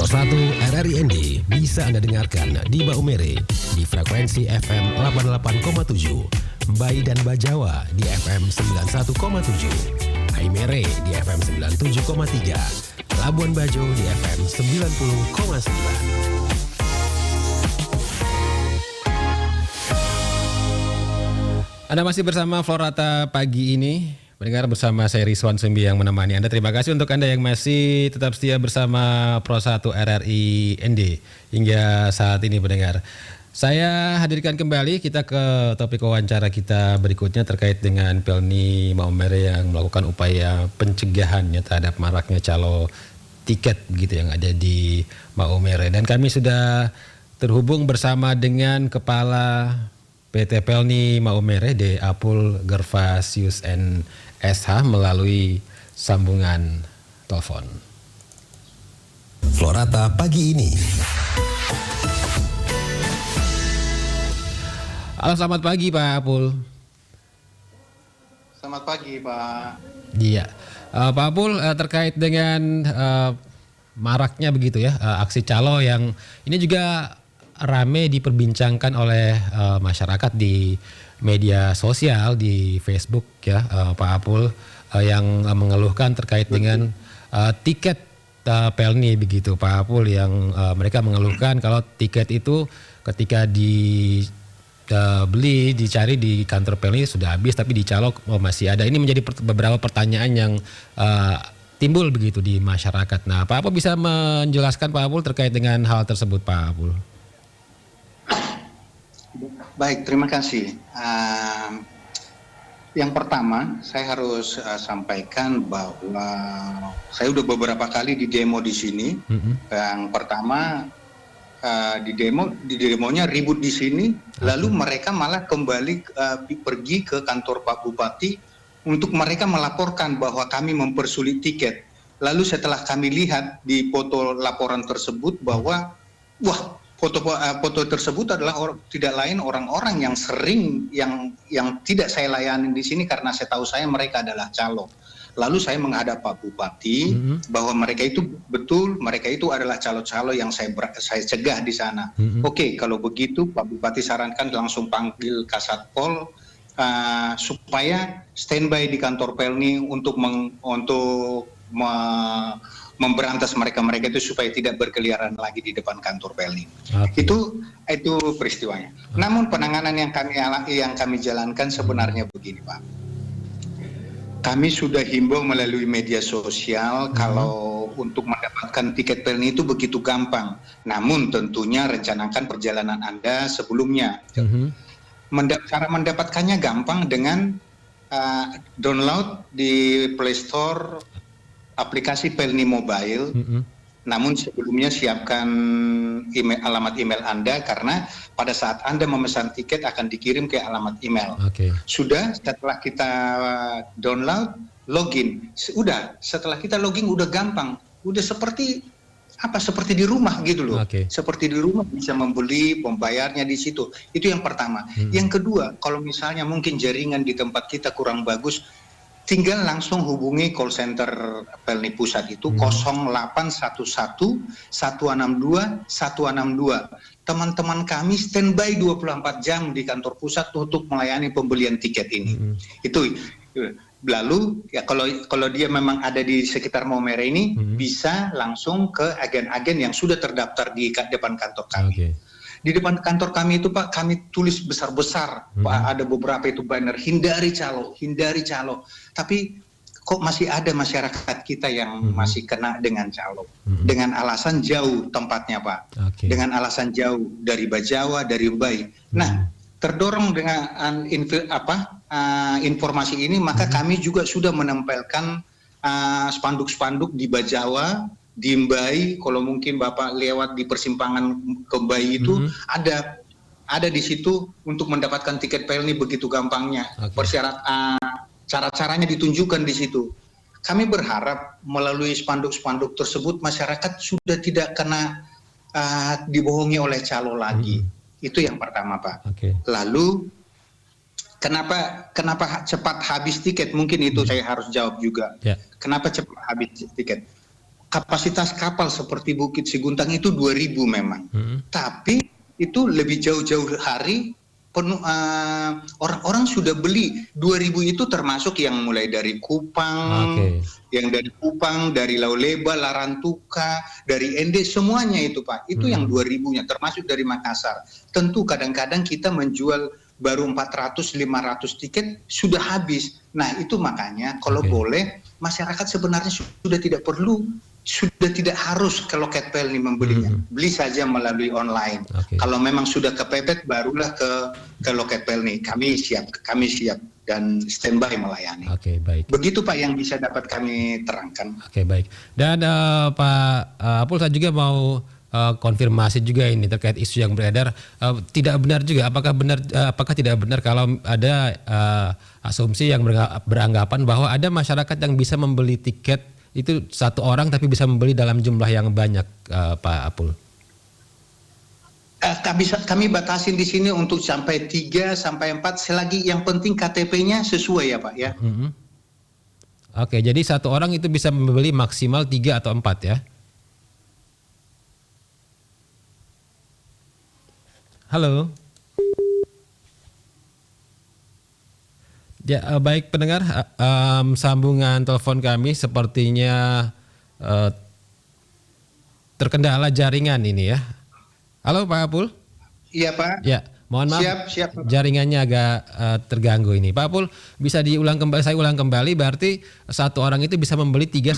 Pro 1 RRIND bisa Anda dengarkan di Maumere di frekuensi FM 88,7, Mbai dan Bajawa di FM 91,7, Aimere di FM 97,3, Labuan Bajo di FM 90,9. Anda masih bersama Florata pagi ini. Mendengar bersama saya Rizwan Sembi yang menemani Anda. Terima kasih untuk Anda yang masih tetap setia bersama Pro 1 RRI ND hingga saat ini pendengar. Saya hadirkan kembali kita ke topik wawancara kita berikutnya terkait dengan Pelni Maumere yang melakukan upaya pencegahannya terhadap maraknya calo tiket begitu yang ada di Maumere. Dan kami sudah terhubung bersama dengan Kepala PT Pelni Maumere De Apul Gervasius SH melalui sambungan telepon. Florata pagi ini. Halo, selamat pagi Pak Apul. Selamat pagi Pak. Iya, Pak Apul, terkait dengan maraknya begitu ya aksi calo yang ini juga rame diperbincangkan oleh masyarakat di media sosial di Facebook ya, Pak Apul, yang mengeluhkan terkait dengan tiket Pelni begitu Pak Apul, yang mereka mengeluhkan kalau tiket itu ketika dibeli dicari di kantor Pelni sudah habis tapi di calo masih ada. Ini menjadi beberapa pertanyaan yang timbul begitu di masyarakat. Nah, Pak Apul bisa menjelaskan Pak Apul terkait dengan hal tersebut Pak Apul? Baik, terima kasih. Yang pertama, saya harus sampaikan bahwa saya udah beberapa kali di demo di sini. Yang pertama di demonya ribut di sini, lalu mereka malah kembali pergi ke kantor Pak Bupati untuk mereka melaporkan bahwa kami mempersulit tiket. Lalu setelah kami lihat di foto laporan tersebut bahwa foto tersebut adalah tidak lain orang-orang yang sering yang tidak saya layani di sini karena saya tahu mereka adalah calo. Lalu saya menghadap Pak Bupati bahwa mereka itu adalah calo-calo yang saya cegah di sana. Oke, kalau begitu Pak Bupati sarankan langsung panggil Kasatpol supaya standby di kantor Pelni untuk memberantas mereka itu supaya tidak berkeliaran lagi di depan kantor Pelni. Okay. Itu peristiwanya. Namun penanganan yang kami jalankan sebenarnya begini Pak. Kami sudah himbau melalui media sosial kalau untuk mendapatkan tiket Pelni itu begitu gampang. Namun tentunya rencanakan perjalanan Anda sebelumnya. Cara mendapatkannya gampang dengan download di Play Store aplikasi Pelni Mobile, namun sebelumnya siapkan alamat email Anda karena pada saat Anda memesan tiket akan dikirim ke alamat email. Okay. Sudah, setelah kita download, login. Setelah kita login udah gampang, udah seperti di rumah gitu loh. Okay. Seperti di rumah bisa membeli, membayarnya di situ. Itu yang pertama. Yang kedua, kalau misalnya mungkin jaringan di tempat kita kurang bagus, tinggal langsung hubungi call center Pelni Pusat itu 0811 162 162. Teman-teman kami standby 24 jam di kantor pusat untuk melayani pembelian tiket ini. Itu lalu ya kalau dia memang ada di sekitar Maumere ini bisa langsung ke agen-agen yang sudah terdaftar di depan kantor kami. Okay. Di depan kantor kami itu Pak, kami tulis besar-besar, Pak, ada beberapa itu banner, hindari calo. Tapi kok masih ada masyarakat kita yang masih kena dengan calo. Dengan alasan jauh tempatnya Pak. Okay. Dengan alasan jauh dari Bajawa, dari Mbai. Nah, terdorong dengan informasi ini, maka kami juga sudah menempelkan spanduk-spanduk di Bajawa, di Mbai. Kalau mungkin Bapak lewat di persimpangan ke Mbai itu ada di situ untuk mendapatkan tiket Pelni begitu gampangnya. Okay. Cara-caranya ditunjukkan di situ. Kami berharap melalui spanduk-spanduk tersebut masyarakat sudah tidak kena dibohongi oleh calo lagi. Itu yang pertama Pak. Okay. Lalu kenapa cepat habis tiket? Mungkin itu saya harus jawab juga. Yeah. Kenapa cepat habis tiket? kapasitas kapal seperti Bukit Seguntang itu 2.000 memang. Tapi itu lebih jauh-jauh hari penuh, orang-orang sudah beli 2.000 itu, termasuk yang mulai dari Kupang, yang dari Kupang, dari Lauleba, Larantuka, dari Ende, semuanya itu Pak. Itu yang 2.000-nya, termasuk dari Makassar. Tentu kadang-kadang kita menjual baru 400-500 tiket sudah habis. Nah itu makanya kalau boleh masyarakat sebenarnya sudah tidak harus ke loket Pelni membelinya. Beli saja melalui online. Kalau memang sudah kepepet barulah ke loket Pelni. Kami siap dan standby melayani. Baik. Begitu Pak yang bisa dapat kami terangkan. Baik. Dan Pak Apul, saya juga mau konfirmasi juga ini terkait isu yang beredar. Tidak benar juga, apakah tidak benar kalau ada asumsi yang beranggapan bahwa ada masyarakat yang bisa membeli tiket itu satu orang tapi bisa membeli dalam jumlah yang banyak, Pak Apul? Kami batasin di sini untuk sampai 3 sampai 4, selagi yang penting KTP-nya sesuai ya Pak ya. Jadi satu orang itu bisa membeli maksimal 3 atau 4 ya? Halo. Ya, baik pendengar, sambungan telepon kami sepertinya terkendala jaringan ini ya. Halo Pak Apul. Iya Pak. Ya, mohon maaf. Siap. Jaringannya agak terganggu ini. Pak Apul, bisa diulang kembali? Saya ulang kembali, berarti satu orang itu bisa membeli 3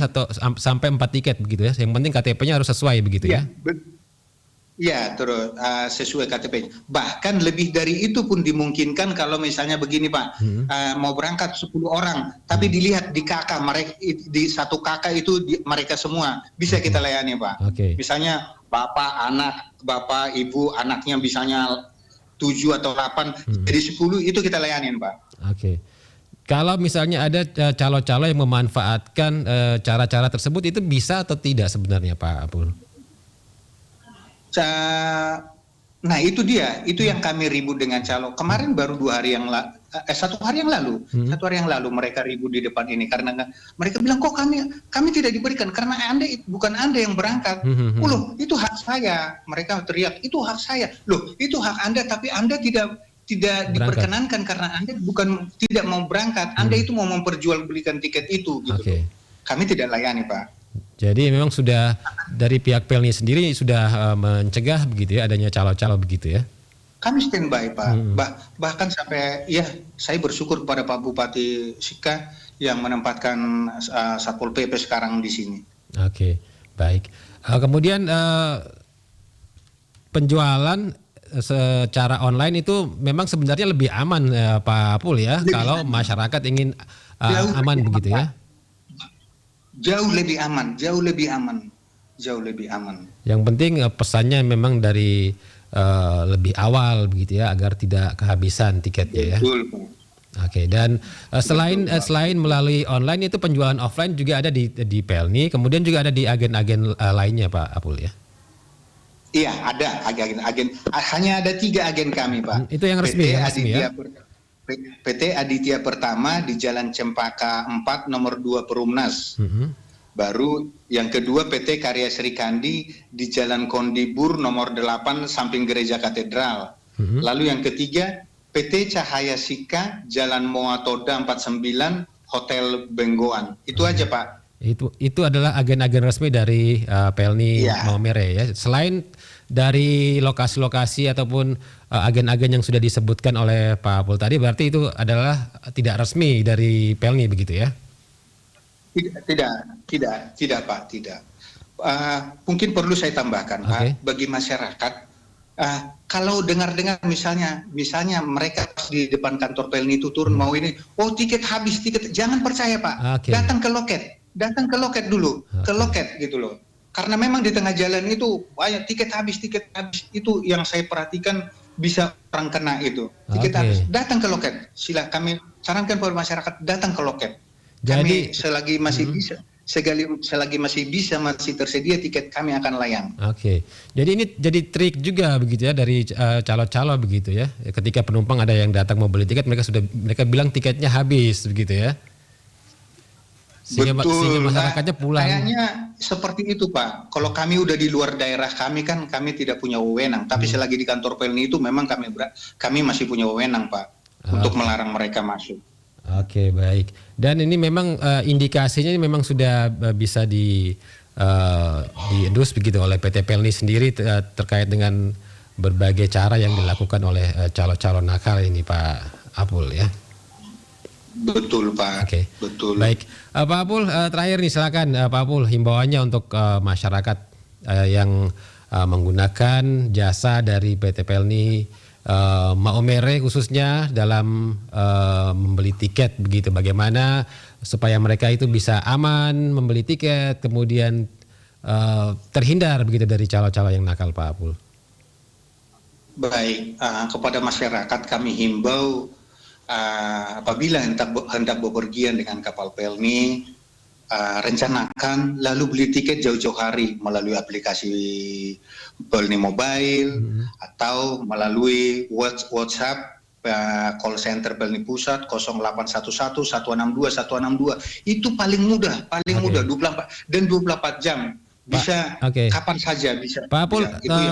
sampai 4 tiket begitu ya. Yang penting KTP-nya harus sesuai begitu ya. Ya, terus sesuai KTP. Bahkan lebih dari itu pun dimungkinkan kalau misalnya begini Pak, mau berangkat 10 orang, tapi dilihat di kakak mereka, di satu kakak itu mereka semua bisa kita layani Pak. Misalnya bapak, ibu, anaknya misalnya 7 atau 8, jadi 10 itu kita layanin Pak. Kalau misalnya ada calo-calo yang memanfaatkan cara-cara tersebut, itu bisa atau tidak sebenarnya Pak Apul? Nah itu dia, itu yang kami ribut dengan calo. Kemarin baru 1 hari yang lalu, 1 hari yang lalu mereka ribut di depan ini karena mereka bilang kok kami tidak diberikan karena bukan Anda yang berangkat. Loh itu hak saya. Mereka teriak itu hak saya. Loh itu hak Anda, tapi Anda tidak diperkenankan karena Anda tidak mau berangkat. Anda itu mau memperjualbelikan tiket itu gitu. Kami tidak layani Pak. Jadi memang sudah dari pihak Pelni sendiri sudah mencegah begitu ya adanya calo-calo begitu ya? Kami standby Pak. Bahkan sampai saya bersyukur kepada Pak Bupati Sika yang menempatkan Satpol PP sekarang di sini. Baik. Kemudian penjualan secara online itu memang sebenarnya lebih aman Pak Apul ya, kalau masyarakat ingin aman begitu ya? Jauh lebih aman. Yang penting pesannya memang dari lebih awal begitu ya, agar tidak kehabisan tiketnya ya. Betul. Dan selain melalui online, itu penjualan offline juga ada di Pelni, kemudian juga ada di agen-agen lainnya Pak Apul ya. Iya ada agen. Hanya ada 3 agen kami Pak. Itu yang resmi ya. PT Aditya Pertama di Jalan Cempaka 4 nomor 2 Perumnas. Baru yang kedua PT Karya Sri Kandi di Jalan Kondibur nomor 8 samping Gereja Katedral. Lalu yang ketiga PT Cahaya Sika Jalan Moa Toda 49 Hotel Benggoan. Itu aja Pak. Itu adalah agen-agen resmi dari Pelni Maumere ya. Selain dari lokasi-lokasi ataupun agen-agen yang sudah disebutkan oleh Pak Apul tadi, berarti itu adalah tidak resmi dari Pelni begitu ya? Tidak Pak, tidak. Mungkin perlu saya tambahkan Pak, bagi masyarakat, kalau dengar-dengar misalnya mereka di depan kantor Pelni itu turun mau ini, tiket habis, jangan percaya Pak, datang ke loket dulu, ke loket gitu loh. Karena memang di tengah jalan itu banyak tiket habis itu yang saya perhatikan, bisa orang kena itu. Tiket habis, datang ke loket. Kami sarankan kepada masyarakat datang ke loket. Kami selagi masih bisa, masih tersedia tiket, kami akan layang. Jadi ini jadi trik juga begitu ya dari calo-calo begitu ya. Ketika penumpang ada yang datang mau beli tiket, mereka bilang tiketnya habis begitu ya. sehingga masyarakatnya pulang. Kayaknya seperti itu Pak. Kalau kami udah di luar daerah kami tidak punya wewenang. Tapi selagi di kantor Pelni itu memang kami masih punya wewenang Pak untuk melarang mereka masuk. Oke, baik. Dan ini memang indikasinya memang sudah bisa diendus begitu oleh PT Pelni sendiri terkait dengan berbagai cara yang dilakukan oleh calon-calon nakal ini Pak Apul ya. Betul Pak. Oke. Betul. Baik, Pak Apul terakhir nih silakan Pak Apul himbauannya untuk masyarakat yang menggunakan jasa dari PT Pelni Maumere khususnya dalam membeli tiket begitu. Bagaimana supaya mereka itu bisa aman membeli tiket kemudian terhindar begitu dari calon-calon yang nakal Pak Apul. Baik, kepada masyarakat kami himbau apabila hendak bepergian dengan kapal Pelni, rencanakan lalu beli tiket jauh-jauh hari melalui aplikasi Pelni Mobile atau melalui WhatsApp call center Pelni Pusat 0811 162 162. Itu paling mudah 24 jam. Bisa kapan saja bisa. Pak Apul,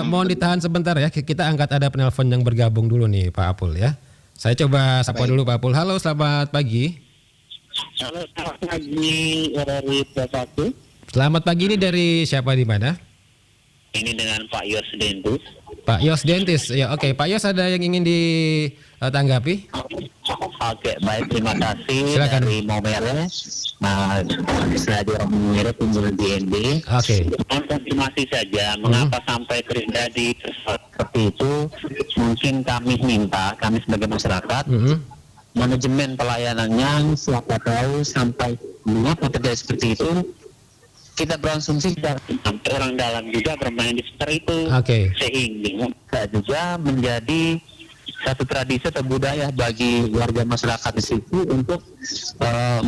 mohon ditahan sebentar ya. Kita angkat ada penelpon yang bergabung dulu nih Pak Apul ya. Saya coba sapa dulu Pak Apul. Halo, selamat pagi. Halo, selamat pagi dari P1. Selamat pagi, ini dari siapa di mana? Ini dengan Pak Yos Dentis. Pak Yos Dentis. Ya, oke. Pak Yos ada yang ingin ditanggapi? Oke, baik, terima kasih. Silakan. Dari Maumere. Saya di Maumere tinggal di ND. Oke. Konfirmasi saja mengapa sampai terjadi seperti itu. Mungkin kami sebagai masyarakat manajemen pelayanannya siapa tahu sampai mengapa terjadi seperti itu. Kita berasumsi sampai orang dalam juga bermain di sekitar itu, sehingga juga menjadi satu tradisi atau budaya bagi warga masyarakat di situ untuk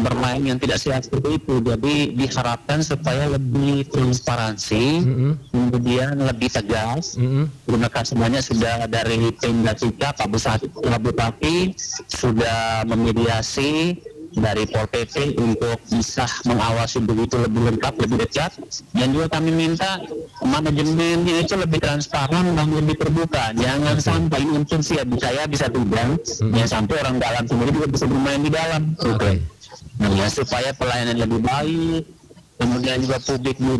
bermain yang tidak sehat seperti itu. Jadi diharapkan supaya lebih transparansi, kemudian lebih tegas. Terima kasih banyak sudah dari Pemda kita, Pak Bupati sudah memediasi dari Pol PP untuk bisa mengawasi begitu lebih lengkap, lebih dekat, dan juga kami minta manajemennya itu lebih transparan dan lebih terbuka. Jangan sampai mungkin saya bisa tidak, jangan sampai orang dalam sendiri juga bisa bermain di dalam. Nah, ya, supaya pelayanan lebih baik, kemudian juga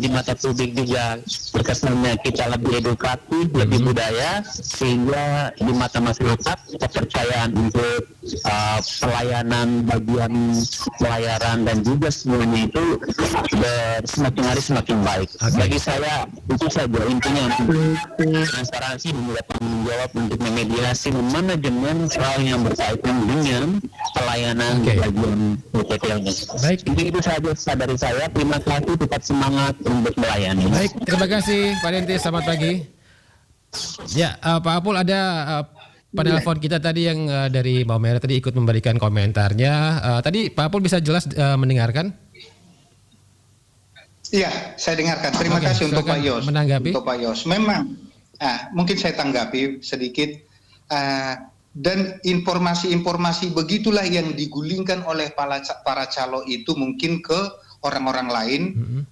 di mata publik juga berkesannya kita lebih edukatif, lebih budaya, sehingga di mata masyarakat kepercayaan untuk pelayanan bagian pelayaran dan juga semuanya itu semakin hari semakin baik. Bagi saya itu saja intinya, transparansi dan juga tanggung jawab untuk memediasi manajemen hal yang berkaitan dengan pelayanan bagian PPL. Baik. Itu saja dari saya. Terima kasih, tetap semangat untuk melayani. Baik, terima kasih Pak Dentis, selamat pagi. Ya, Pak Apul, ada penelpon kita tadi yang dari Maumere tadi ikut memberikan komentarnya. Tadi Pak Apul bisa jelas mendengarkan? Iya, saya dengarkan. Terima kasih untuk Pak Yos. Menanggapi? Untuk Pak Yos. Memang, mungkin saya tanggapi sedikit. Dan informasi-informasi begitulah yang digulingkan oleh para calo itu mungkin ke orang-orang lain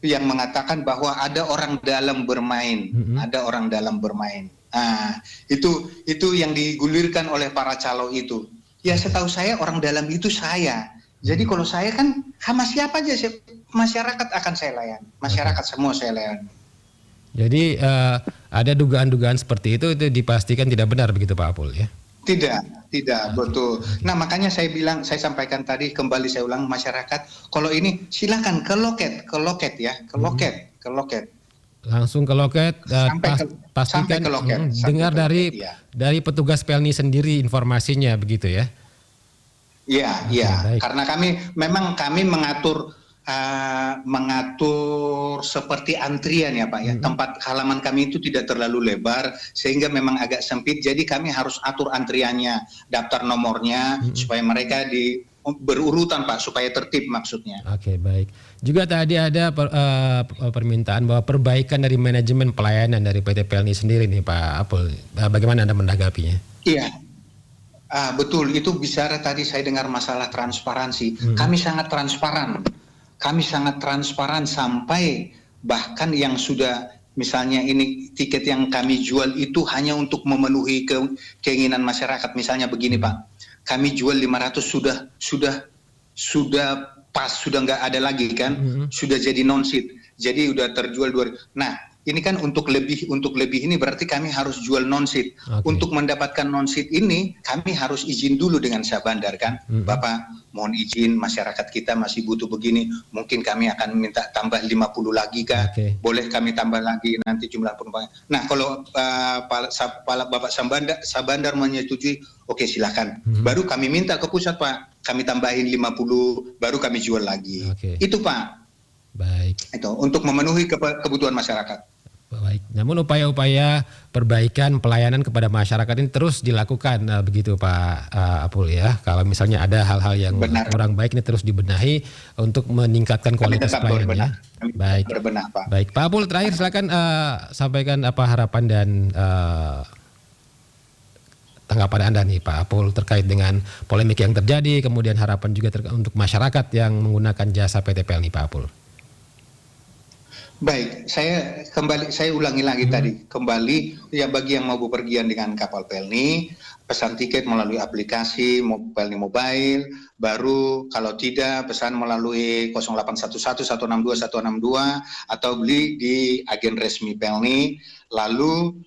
yang mengatakan bahwa ada orang dalam bermain, ada orang dalam bermain. Itu yang digulirkan oleh para calo itu. Ya, setahu saya orang dalam itu saya. Jadi kalau saya kan sama siapa aja, masyarakat akan saya layani, masyarakat semua saya layani. Jadi ada dugaan-dugaan seperti itu dipastikan tidak benar begitu Pak Apul ya? Tidak, betul. Nah, makanya saya sampaikan tadi, kembali saya ulang, masyarakat kalau ini silakan ke loket ya, ke loket. Langsung ke loket, pastikan ke loket, dengar dari petugas Pelni sendiri informasinya begitu ya? Iya. Karena kami mengatur seperti antrian ya Pak ya. Tempat halaman kami itu tidak terlalu lebar sehingga memang agak sempit. Jadi kami harus atur antriannya, daftar nomornya supaya mereka berurutan Pak, supaya tertib maksudnya. Oke, baik. Juga tadi ada permintaan bahwa perbaikan dari manajemen pelayanan dari PT Pelni sendiri nih Pak Apul. Bagaimana Anda menanggapinya? Iya. Betul, itu bicara tadi saya dengar masalah transparansi. Kami sangat transparan. kami sangat transparan sampai bahkan yang sudah misalnya ini tiket yang kami jual itu hanya untuk memenuhi keinginan masyarakat. Misalnya begini Pak, kami jual 500 sudah pas, sudah nggak ada lagi kan, sudah jadi non-seat, jadi udah terjual 2. Nah ini kan untuk lebih ini berarti kami harus jual non-seat. Untuk mendapatkan non-seat ini kami harus izin dulu dengan Syah Bandar kan, Bapak mohon izin masyarakat kita masih butuh begini, mungkin kami akan minta tambah 50 lagi kah, boleh kami tambah lagi nanti jumlah penumpang. Nah kalau Bapak Syah Bandar menyetujui, oke silakan, baru kami minta ke pusat Pak, kami tambahin 50, baru kami jual lagi. Itu Pak. Baik. Itu untuk memenuhi kebutuhan masyarakat. Baik. Namun upaya-upaya perbaikan pelayanan kepada masyarakat ini terus dilakukan begitu Pak Apul ya. Kalau misalnya ada hal-hal yang kurang baik ini terus dibenahi untuk meningkatkan kualitas pelayanan. Baik. Berbenah Pak. Baik. Pak Apul terakhir silakan sampaikan apa harapan dan tanggapan Anda nih Pak Apul terkait dengan polemik yang terjadi, kemudian harapan juga untuk masyarakat yang menggunakan jasa PT Pelni Pak Apul. Baik, saya ulangi lagi tadi, kembali ya bagi yang mau bepergian dengan kapal Pelni, pesan tiket melalui aplikasi Pelni Mobile, baru kalau tidak pesan melalui 0811 162 162 atau beli di agen resmi Pelni, lalu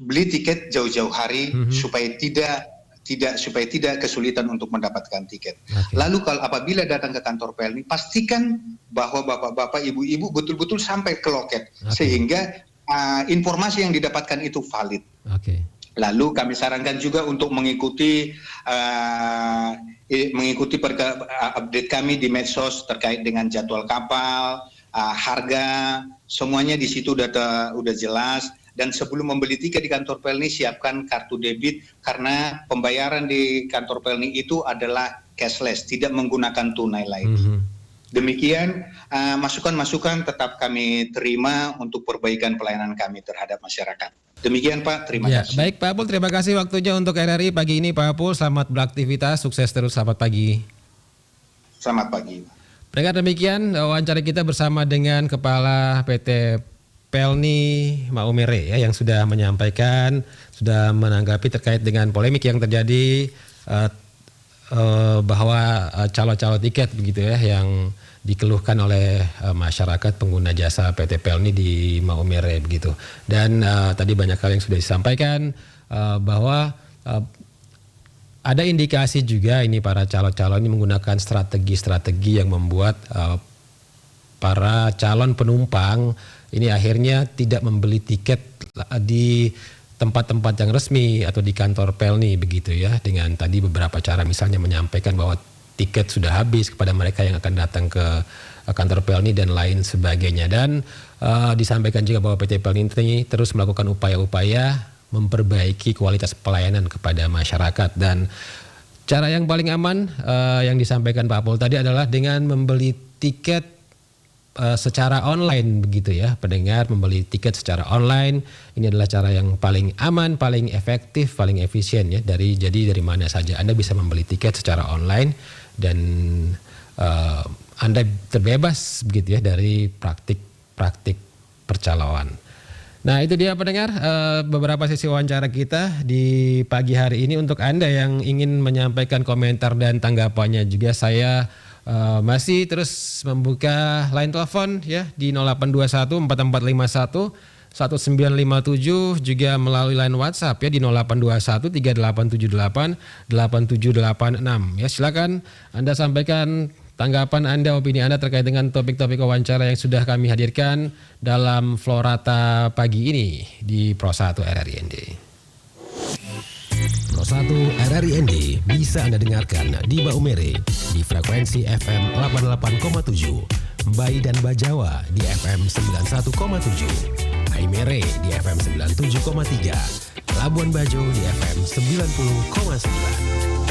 beli tiket jauh-jauh hari supaya tidak kesulitan untuk mendapatkan tiket. Lalu kalau apabila datang ke kantor Pelni, pastikan bahwa bapak-bapak, ibu-ibu betul-betul sampai ke loket sehingga informasi yang didapatkan itu valid. Lalu kami sarankan juga untuk mengikuti update kami di medsos terkait dengan jadwal kapal, harga, semuanya di situ udah jelas. Dan sebelum membeli tiket di kantor Pelni, siapkan kartu debit karena pembayaran di kantor Pelni itu adalah cashless, tidak menggunakan tunai lagi. Demikian masukan-masukan tetap kami terima untuk perbaikan pelayanan kami terhadap masyarakat. Demikian Pak, terima kasih. Baik Pak Apul, terima kasih waktunya untuk RRI pagi ini Pak Apul. Selamat beraktivitas, sukses terus, selamat pagi. Selamat pagi. Pendengar, demikian wawancara kita bersama dengan Kepala PT Pelni Maumere ya, yang sudah menyampaikan, sudah menanggapi terkait dengan polemik yang terjadi bahwa calo-calo tiket begitu ya yang dikeluhkan oleh masyarakat pengguna jasa PT Pelni di Maumere begitu. Dan tadi banyak hal yang sudah disampaikan bahwa ada indikasi juga ini para calo-calo ini menggunakan strategi-strategi yang membuat para calon penumpang ini akhirnya tidak membeli tiket di tempat-tempat yang resmi atau di kantor Pelni begitu ya, dengan tadi beberapa cara misalnya menyampaikan bahwa tiket sudah habis kepada mereka yang akan datang ke kantor Pelni dan lain sebagainya. Dan disampaikan juga bahwa PT Pelni ini terus melakukan upaya-upaya memperbaiki kualitas pelayanan kepada masyarakat, dan cara yang paling aman yang disampaikan Pak Apul tadi adalah dengan membeli tiket secara online begitu ya. Pendengar, membeli tiket secara online ini adalah cara yang paling aman, paling efektif, paling efisien ya. Jadi dari mana saja Anda bisa membeli tiket secara online dan Anda terbebas begitu ya dari praktik percaloan. Nah itu dia pendengar, beberapa sesi wawancara kita di pagi hari ini. Untuk Anda yang ingin menyampaikan komentar dan tanggapannya juga, saya masih terus membuka line telepon ya di 0821 4451 1957, juga melalui line WhatsApp ya di 0821 3878 8786 ya. Silakan Anda sampaikan tanggapan Anda, opini Anda terkait dengan topik-topik wawancara yang sudah kami hadirkan dalam Florata pagi ini di Pro 1 RRI ND. Pro 1 RRI ND bisa Anda dengarkan di Maumere di frekuensi FM 88,7, Mbai dan Bajawa di FM 91,7, Aimere di FM 97,3, Labuan Bajo di FM 90,9.